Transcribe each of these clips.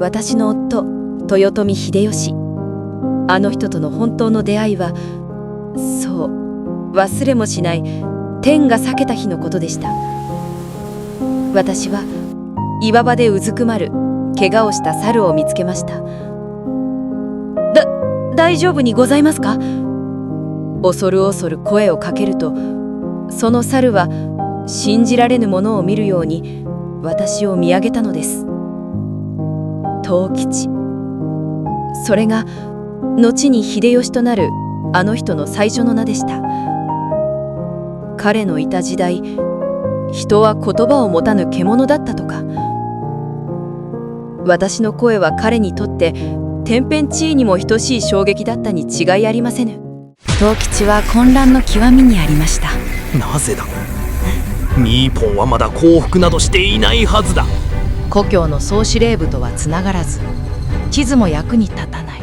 私の夫、豊臣秀吉。あの人との本当の出会いは、そう、忘れもしない天が裂けた日のことでした。私は岩場でうずくまる怪我をした猿を見つけました。大丈夫にございますか？恐る恐る声をかけると、その猿は信じられぬものを見るように私を見上げたのです。藤吉。それが後に秀吉となるあの人の最初の名でした。彼のいた時代、人は言葉を持たぬ獣だったとか。私の声は彼にとって天変地異にも等しい衝撃だったに違いありませぬ。藤吉は混乱の極みにありました。なぜだ。ミーポンはまだ降伏などしていないはずだ。故郷の総司令部とはつながらず、地図も役に立たない。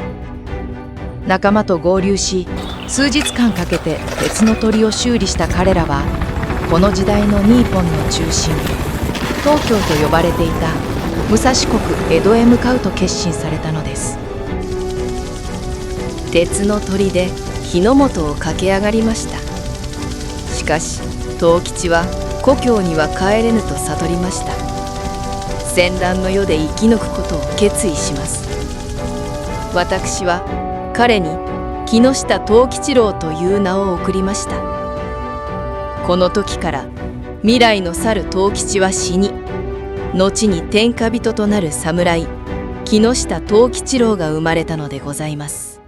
仲間と合流し、数日間かけて鉄の鳥を修理した彼らは、この時代のニーポンの中心、東京と呼ばれていた武蔵国江戸へ向かうと決心されたのです。鉄の鳥で日の本を駆け上がりました。しかし藤吉は故郷には帰れぬと悟りました。戦乱の世で生き抜くことを決意します。私は彼に木下藤吉郎という名を贈りました。この時から未来の去る藤吉は死に、後に天下人となる侍木下藤吉郎が生まれたのでございます。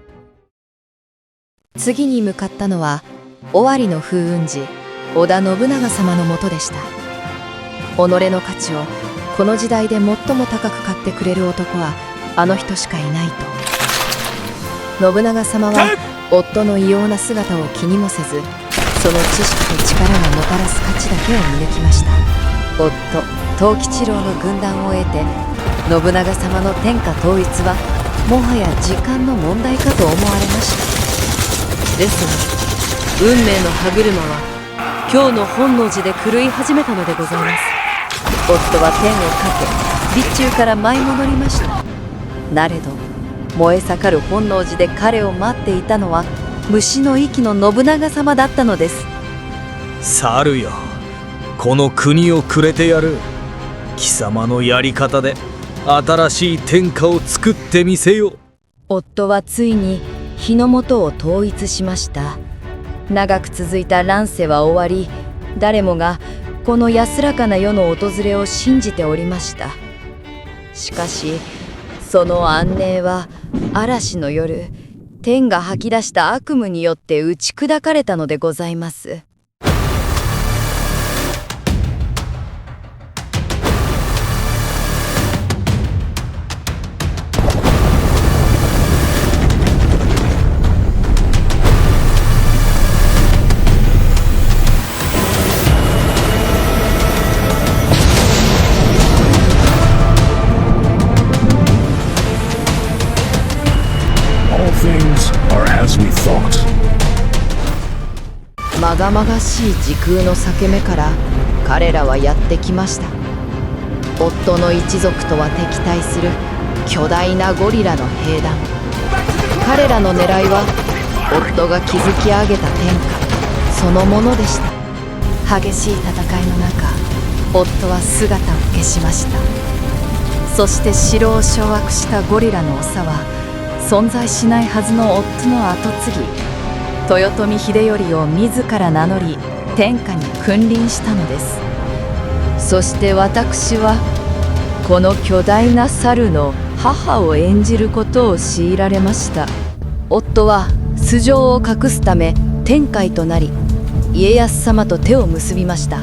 次に向かったのは尾張の風雲児織田信長様のもとでした。己の価値をこの時代で最も高く買ってくれる男はあの人しかいないと。信長様は夫の異様な姿を気にもせず、その知識と力がもたらす価値だけを見抜きました。夫藤吉郎の軍団を得て、信長様の天下統一はもはや時間の問題かと思われました。ですが運命の歯車は今日の本能寺で狂い始めたのでございます。夫は天をかけ備中から舞い戻りました。なれど燃え盛る本能寺で彼を待っていたのは虫の息の信長様だったのです。猿よ、この国をくれてやる。貴様のやり方で新しい天下を作ってみせよ。夫はついに日の本を統一しました。長く続いた乱世は終わり、誰もがこの安らかな世の訪れを信じておりました。しかしその安寧は嵐の夜、天が吐き出した悪夢によって打ち砕かれたのでございます。まがまがしい時空の裂け目から彼らはやってきました。夫の一族とは敵対する巨大なゴリラの兵団。彼らの狙いは夫が築き上げた天下そのものでした。激しい戦いの中、夫は姿を消しました。そして城を掌握したゴリラの長は存在しないはずの夫の跡継ぎ豊臣秀頼を自ら名乗り天下に君臨したのです。そして私はこの巨大な猿の母を演じることを強いられました。夫は素性を隠すため天海となり、家康様と手を結びました。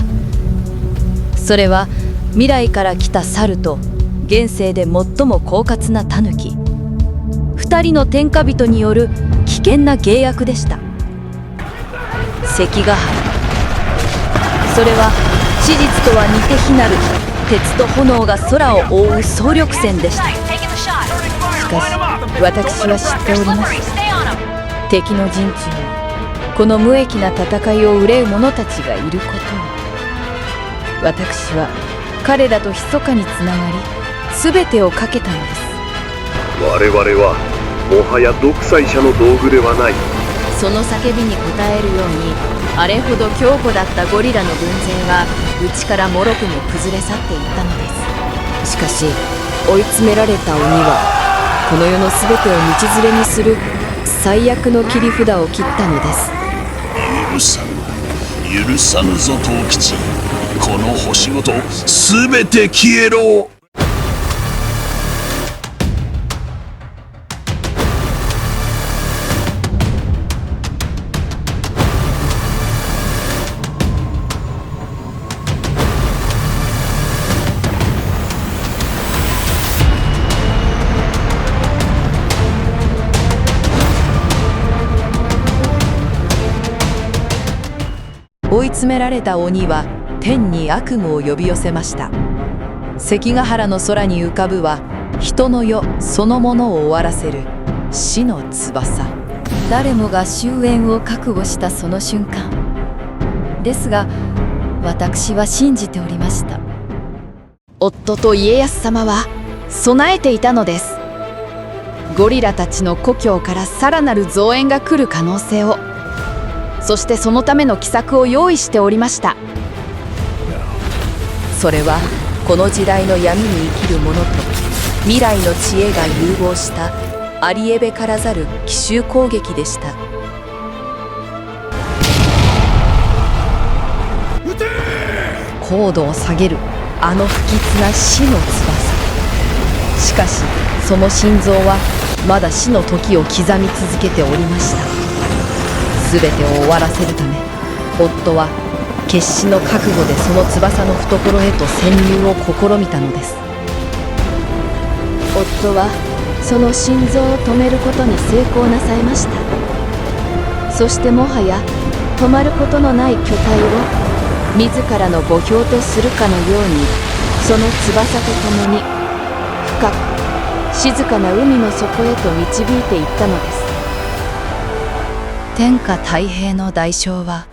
それは未来から来た猿と現世で最も狡猾なタヌキ、2人の天下人による危険な契約でした。関ヶ原、それは史実とは似て非なる鉄と炎が空を覆う総力戦でした。しかし私は知っております。敵の陣地にこの無益な戦いを憂う者たちがいることを。私は彼らと密かにつながり全てをかけたのです。我々はもはや独裁者の道具ではない。その叫びに応えるように、あれほど強固だったゴリラの軍勢は内からもろくも崩れ去っていったのです。しかし追い詰められた鬼はこの世の全てを道連れにする最悪の切り札を切ったのです。許さぬ、許さぬぞ藤吉。この星ごと全て消えろ。追い詰められた鬼は天に悪夢を呼び寄せました。関ヶ原の空に浮かぶは人の世そのものを終わらせる死の翼。誰もが終焉を覚悟したその瞬間ですが、私は信じておりました。夫と家康様は備えていたのです。ゴリラたちの故郷からさらなる増援が来る可能性を、そしてそのための奇策を用意しておりました。それはこの時代の闇に生きる者と未来の知恵が融合したありえべからざる奇襲攻撃でした。高度を下げるあの不吉な死の翼。しかしその心臓はまだ死の時を刻み続けておりました。全てを終わらせるため、夫は決死の覚悟でその翼の懐へと潜入を試みたのです。夫はその心臓を止めることに成功なさいました。そしてもはや止まることのない巨体を自らの墓標とするかのように、その翼とともに深く静かな海の底へと導いていったのです。天下太平の代償は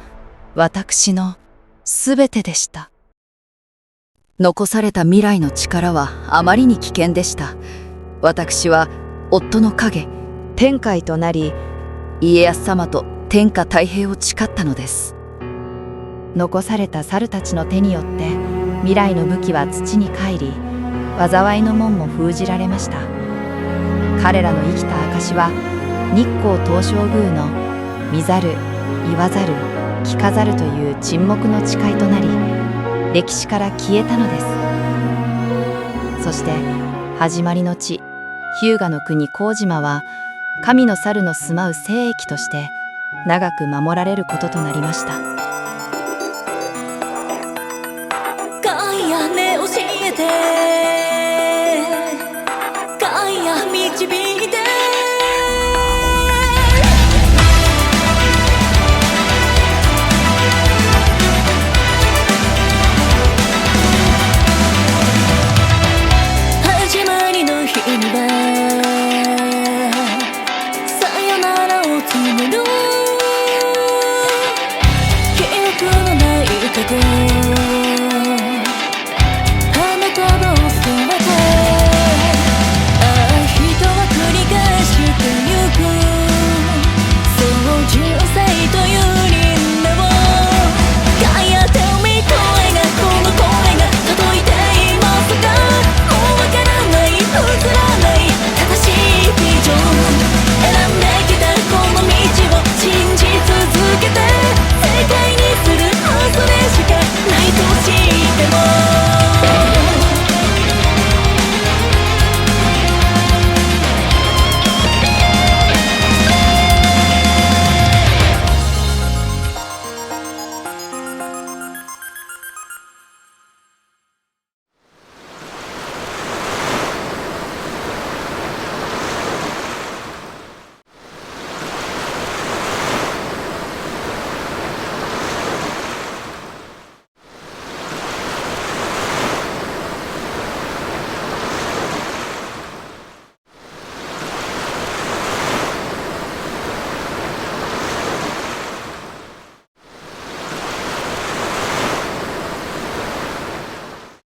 私のすべてでした。残された未来の力はあまりに危険でした。私は夫の影天海となり、家康様と天下太平を誓ったのです。残された猿たちの手によって未来の武器は土に帰り、災いの門も封じられました。彼らの生きた証は日光東照宮の見ざる言わざる聞かざるという沈黙の誓いとなり、歴史から消えたのです。そして始まりの地日向の国幸島は神の猿の住まう聖域として長く守られることとなりました。ガイアね教えて